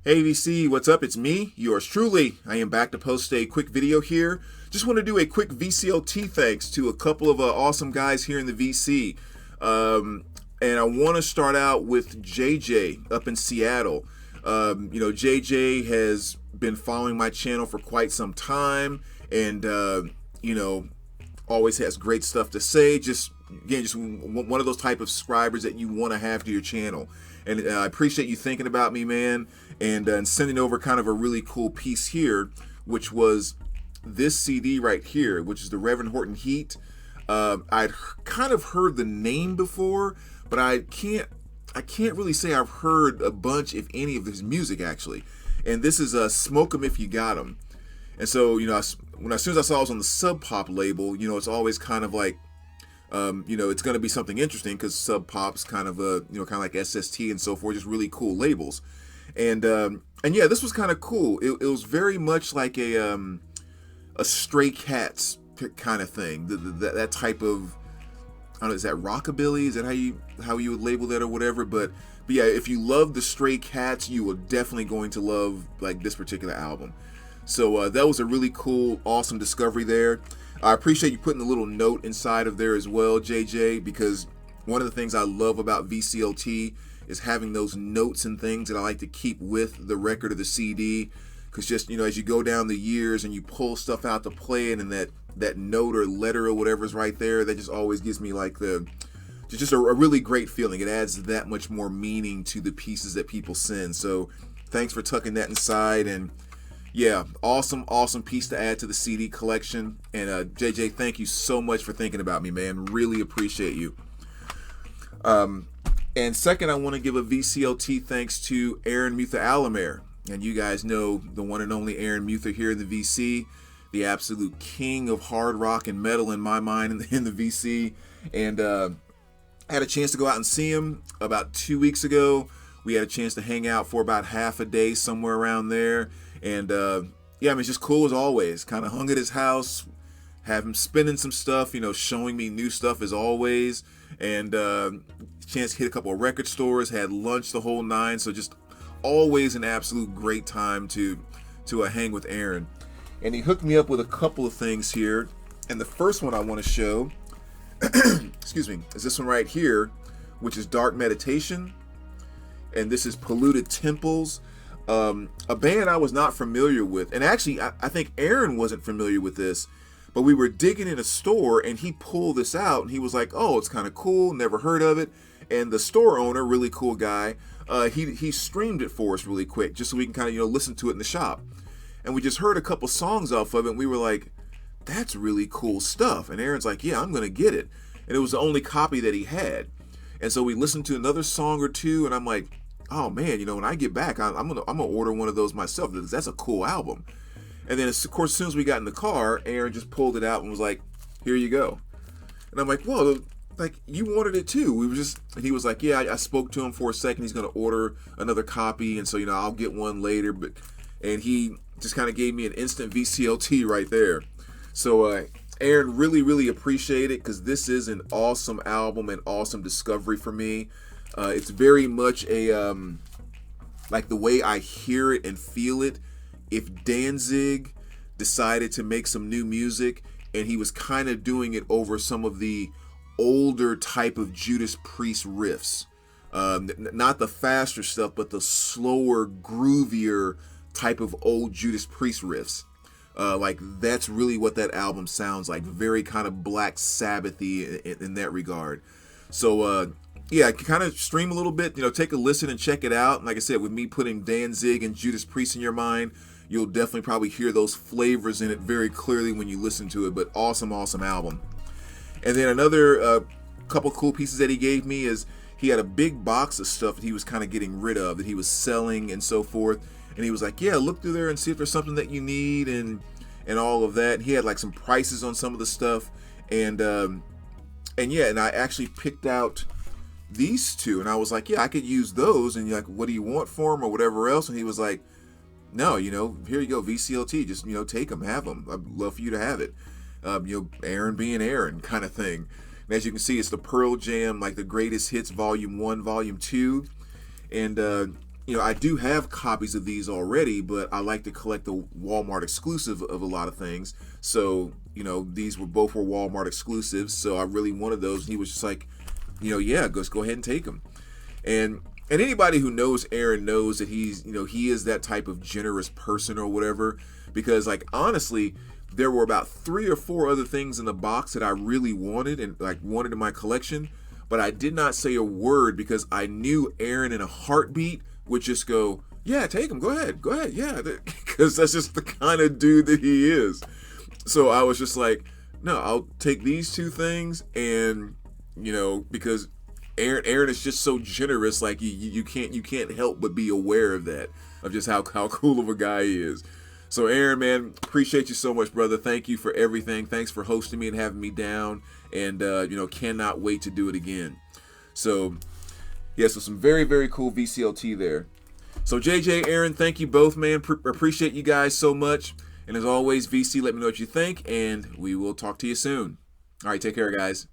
Hey VC, what's up? It's me, yours truly. I am back to post a quick video here. Just want to do a quick VCLT thanks to a couple of awesome guys here in the VC. And I want to start out with JJ up in Seattle. JJ has been following my channel for quite some time and, always has great stuff to say. Just one of those type of subscribers that you want to have to your channel. And I appreciate you thinking about me, man, and sending over kind of a really cool piece here, which was this CD right here, which is the Reverend Horton Heat. I'd kind of heard the name before, but I can't really say I've heard a bunch, if any, of his music actually. And this is Smoke 'Em If You Got 'Em. And so, as soon as I saw it was on the Sub Pop label, it's always kind of like, it's going to be something interesting because Sub Pop's kind of like SST and so forth, just really cool labels. And yeah, this was kind of cool. It was very much like a Stray Cats kind of thing. That type of, I don't know, is that rockabilly? Is that how you would label that or whatever? But yeah, if you love the Stray Cats, you are definitely going to love like this particular album. So that was a really cool, awesome discovery there. I appreciate you putting a little note inside of there as well, JJ, because one of the things I love about VCLT is having those notes and things that I like to keep with the record of the CD. Because just, as you go down the years and you pull stuff out to play it, and that note or letter or whatever is right there, that just always gives me like just a really great feeling. It adds that much more meaning to the pieces that people send. So thanks for tucking that inside. And yeah, awesome piece to add to the CD collection. And JJ, thank you so much for thinking about me, man. Really appreciate you. And second, I want to give a VCLT thanks to Aaron Mutha-Alamere. And you guys know the one and only Aaron Mutha here in the VC, the absolute king of hard rock and metal in my mind in the VC. And I had a chance to go out and see him about 2 weeks ago. We had a chance to hang out for about half a day, somewhere around there. And yeah, it's just cool as always. Kind of hung at his house, have him spinning some stuff, showing me new stuff as always. And chance to hit a couple of record stores, had lunch, the whole nine. So just always an absolute great time to hang with Aaron. And he hooked me up with a couple of things here. And the first one I want to show, excuse me, is this one right here, which is Dark Meditation. And this is Polluted Temples. A band I was not familiar with. And actually, I think Aaron wasn't familiar with this. But we were digging in a store and he pulled this out and he was like, oh, it's kind of cool. Never heard of it. And the store owner, really cool guy, he streamed it for us really quick just so we can kind of, listen to it in the shop. And we just heard a couple songs off of it and we were like, that's really cool stuff. And Aaron's like, yeah, I'm going to get it. And it was the only copy that he had. And so we listened to another song or two and I'm like, oh man, when I get back, I'm gonna order one of those myself. That's a cool album. And then of course, as soon as we got in the car, Aaron just pulled it out and was like, here you go. And I'm like, whoa, like you wanted it too. And he was like, yeah, I spoke to him for a second. He's gonna order another copy, and so I'll get one later. And he just kind of gave me an instant VCLT right there. So Aaron, really appreciate it because this is an awesome album and awesome discovery for me. It's very much a like the way I hear it and feel it. If Danzig decided to make some new music and he was kind of doing it over some of the older type of Judas Priest riffs, not the faster stuff, but the slower, groovier type of old Judas Priest riffs. Like that's really what that album sounds like. Very kind of Black Sabbath-y in that regard. So yeah, kind of stream a little bit, take a listen and check it out. And like I said, with me putting Danzig and Judas Priest in your mind, you'll definitely probably hear those flavors in it very clearly when you listen to it. But awesome album. And then another couple cool pieces that he gave me is he had a big box of stuff that he was kind of getting rid of, that he was selling and so forth. And he was like, yeah, look through there and see if there's something that you need and all of that. And he had like some prices on some of the stuff. And yeah, and I actually picked out these two. And I was like, yeah, I could use those. And you're like, what do you want for them or whatever else? And he was like, no, here you go, VCLT, just, take them, have them. I'd love for you to have it. Aaron being Aaron kind of thing. And as you can see, it's the Pearl Jam, like the Greatest Hits, Volume 1, Volume 2. And I do have copies of these already, but I like to collect the Walmart exclusive of a lot of things. So, these were Walmart exclusives. So I really wanted those. And he was just like, yeah, just go ahead and take them. And anybody who knows Aaron knows that he's, he is that type of generous person or whatever. Because, like, honestly, there were about 3 or 4 other things in the box that I really wanted and wanted in my collection. But I did not say a word because I knew Aaron in a heartbeat would just go, yeah, take him, go ahead, yeah, because that's just the kind of dude that he is. So I was just like, no, I'll take these 2 things, and because Aaron is just so generous, like you can't help but be aware of that, of just how cool of a guy he is. So Aaron, man, appreciate you so much, brother. Thank you for everything. Thanks for hosting me and having me down, and cannot wait to do it again. So yeah, so some very, very cool VCLT there. So JJ, Aaron, thank you both, man. Appreciate you guys so much. And as always, VC, let me know what you think, and we will talk to you soon. All right, take care, guys.